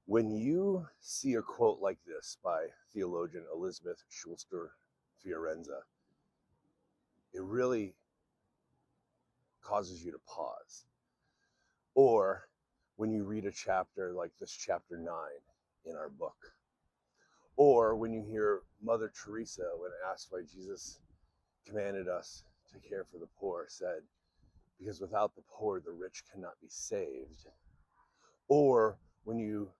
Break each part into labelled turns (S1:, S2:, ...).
S1: When you see a quote like this by theologian Elizabeth Schulster Fiorenza, it really causes you to pause. Or when you read a chapter like this, chapter 9 in our book. Or when you hear Mother Teresa, when asked why Jesus commanded us to care for the poor, said, because without the poor, the rich cannot be saved. Or when you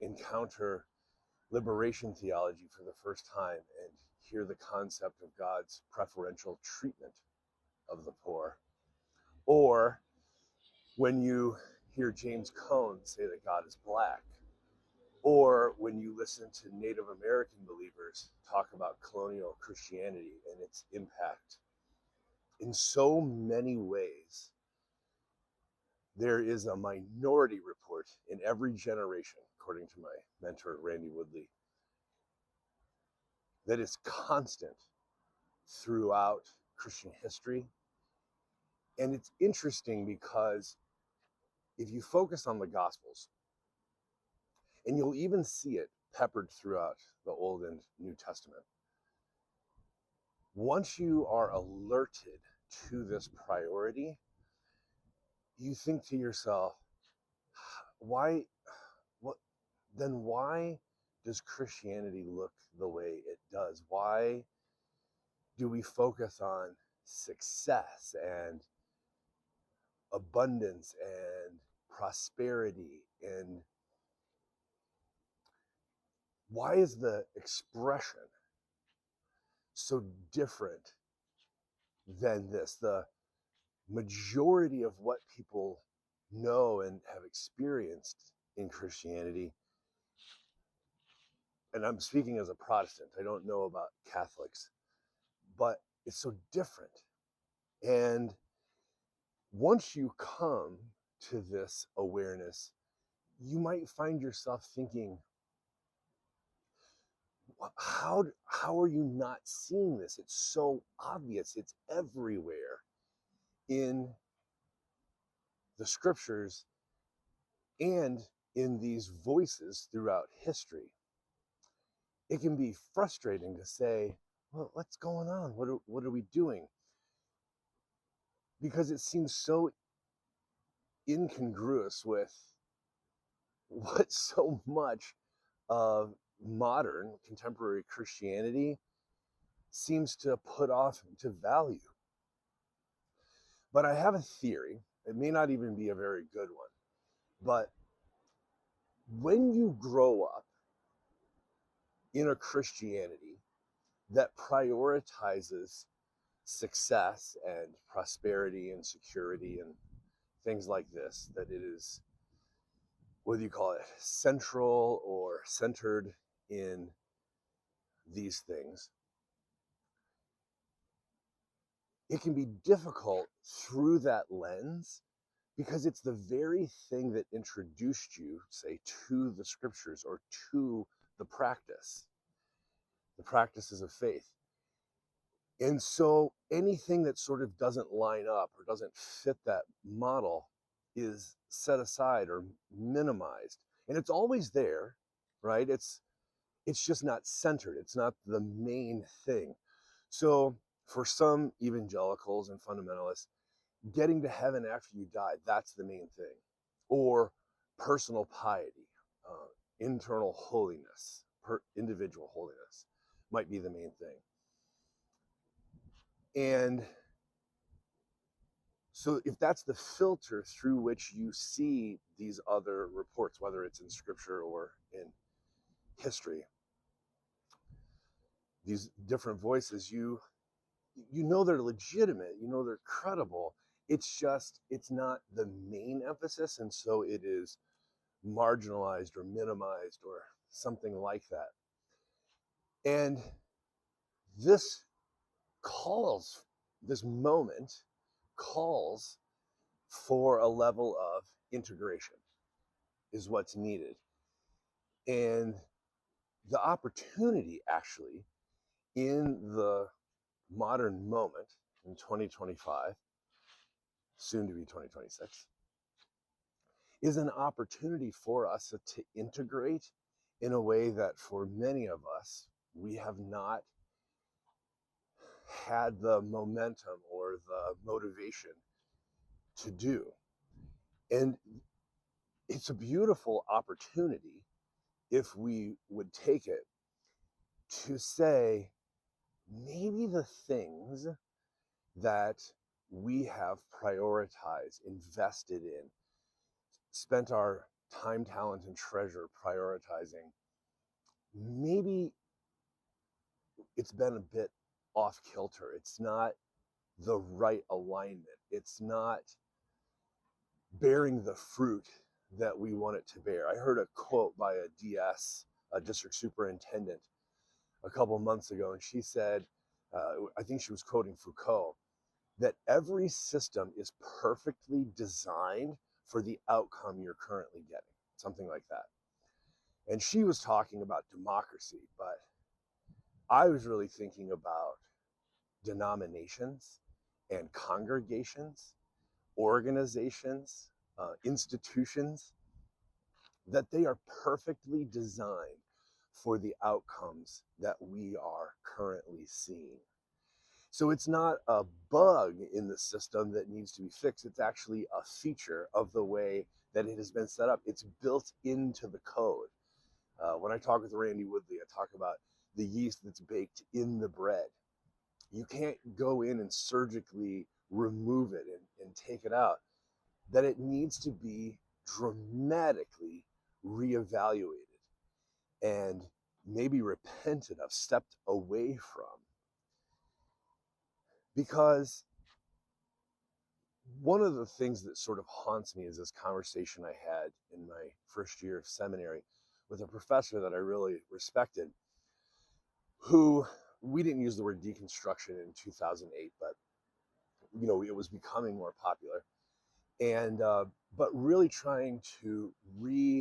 S1: encounter liberation theology for the first time and hear the concept of God's preferential treatment of the poor. Or when you hear James Cone say that God is black. Or when you listen to Native American believers talk about colonial Christianity and its impact. In so many ways, there is a minority report in every generation, according to my mentor, Randy Woodley, that is constant throughout Christian history. And it's interesting because if you focus on the Gospels, and you'll even see it peppered throughout the Old and New Testament, once you are alerted to this priority, you think to yourself, why, what, then why does Christianity look the way it does? Why do we focus on success and abundance and prosperity? And why is the expression so different than this? The majority of what people know and have experienced in Christianity, and I'm speaking as a Protestant, I don't know about Catholics, but it's so different. And once you come to this awareness, you might find yourself thinking, how are you not seeing this? It's so obvious. It's everywhere in the scriptures and in these voices throughout history. It can be frustrating to say, well, what's going on? What are we doing? Because it seems so incongruous with what so much of modern contemporary Christianity seems to put off to value. But I have a theory. It may not even be a very good one. But when you grow up in a Christianity that prioritizes success and prosperity and security and things like this, that it is, whether you call it central or centered in these things, it can be difficult through that lens because it's the very thing that introduced you, say, to the scriptures or to the practices of faith. And so anything that sort of doesn't line up or doesn't fit that model is set aside or minimized. And it's always there, right? It's just not centered. It's not the main thing. So for some evangelicals and fundamentalists, getting to heaven after you die, that's the main thing. Or personal piety, internal holiness, individual holiness might be the main thing. And so if that's the filter through which you see these other reports, whether it's in scripture or in history, these different voices, you know they're legitimate, you know they're credible. It's just, it's not the main emphasis, and so it is marginalized or minimized or something like that. And this this moment calls for a level of integration is what's needed. And the opportunity actually in the modern moment in 2025, soon to be 2026, is an opportunity for us to integrate in a way that for many of us, we have not had the momentum or the motivation to do. And it's a beautiful opportunity if we would take it to say, maybe the things that we have prioritized, invested in, spent our time, talent, and treasure prioritizing, maybe it's been a bit off kilter. It's not the right alignment. It's not bearing the fruit that we want it to bear. I heard a quote by a DS, a district superintendent, a couple months ago, and she said, I think she was quoting Foucault, that every system is perfectly designed for the outcome you're currently getting, something like that. And she was talking about democracy, but I was really thinking about denominations and congregations, organizations, institutions, that they are perfectly designed for the outcomes that we are currently seeing. So it's not a bug in the system that needs to be fixed. It's actually a feature of the way that it has been set up. It's built into the code. When I talk with Randy Woodley, I talk about the yeast that's baked in the bread. You can't go in and surgically remove it and take it out. That it needs to be dramatically reevaluated and maybe repented of, stepped away from. Because one of the things that sort of haunts me is this conversation I had in my first year of seminary with a professor that I really respected, who, we didn't use the word deconstruction in 2008, but it was becoming more popular, and but really trying to reform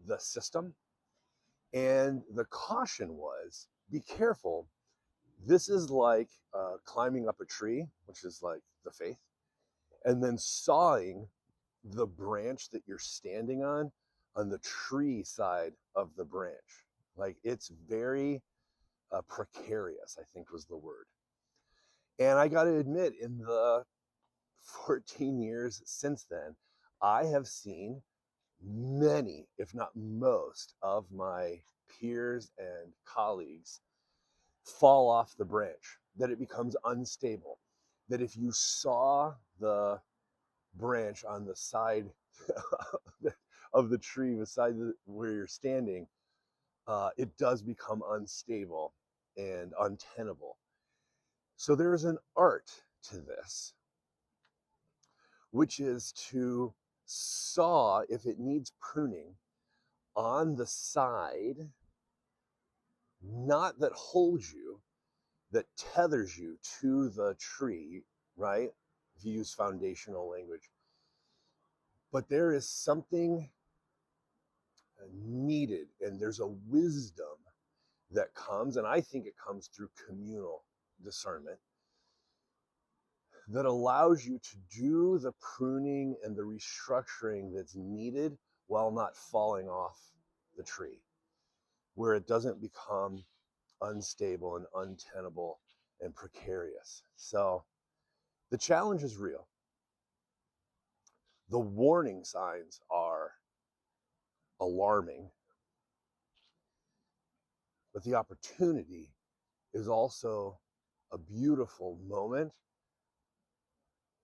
S1: the system. And the caution was, be careful. This is like climbing up a tree, which is like the faith, and then sawing the branch that you're standing on the tree side of the branch. Like, it's very precarious, I think was the word. And I got to admit, in the 14 years since then, I have seen many, if not most, of my peers and colleagues fall off the branch, that it becomes unstable, that if you saw the branch on the side of the tree beside where you're standing, it does become unstable and untenable. So there is an art to this, which is to saw, if it needs pruning, on the side, not that holds you, that tethers you to the tree, right? If you use foundational language. But there is something needed, and there's a wisdom that comes, and I think it comes through communal discernment, that allows you to do the pruning and the restructuring that's needed while not falling off the tree, where it doesn't become unstable and untenable and precarious. So the challenge is real. The warning signs are alarming, but the opportunity is also a beautiful moment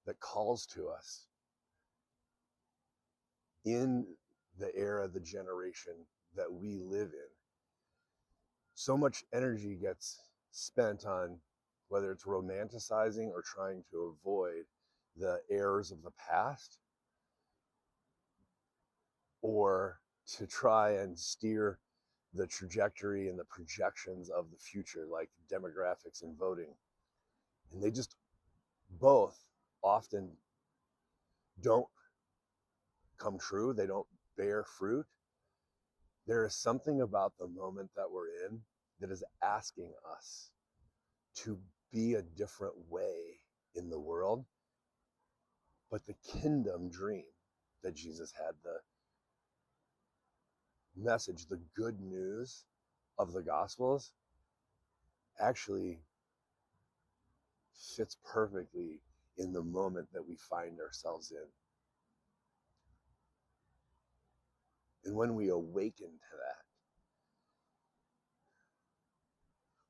S1: that calls to us in the era, the generation that we live in. So much energy gets spent on whether it's romanticizing or trying to avoid the errors of the past, or to try and steer the trajectory and the projections of the future, like demographics and voting. And they just both often don't come true. They don't bear fruit. There is something about the moment that we're in that is asking us to be a different way in the world. But the kingdom dream that Jesus had, the message, the good news of the Gospels, actually fits perfectly in the moment that we find ourselves in. And when we awaken to that,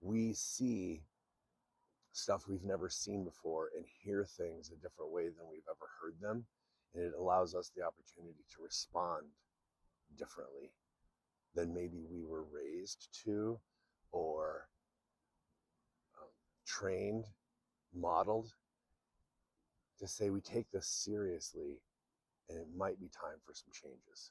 S1: we see stuff we've never seen before and hear things a different way than we've ever heard them. And it allows us the opportunity to respond differently than maybe we were raised to, or trained, modeled, to say we take this seriously and it might be time for some changes.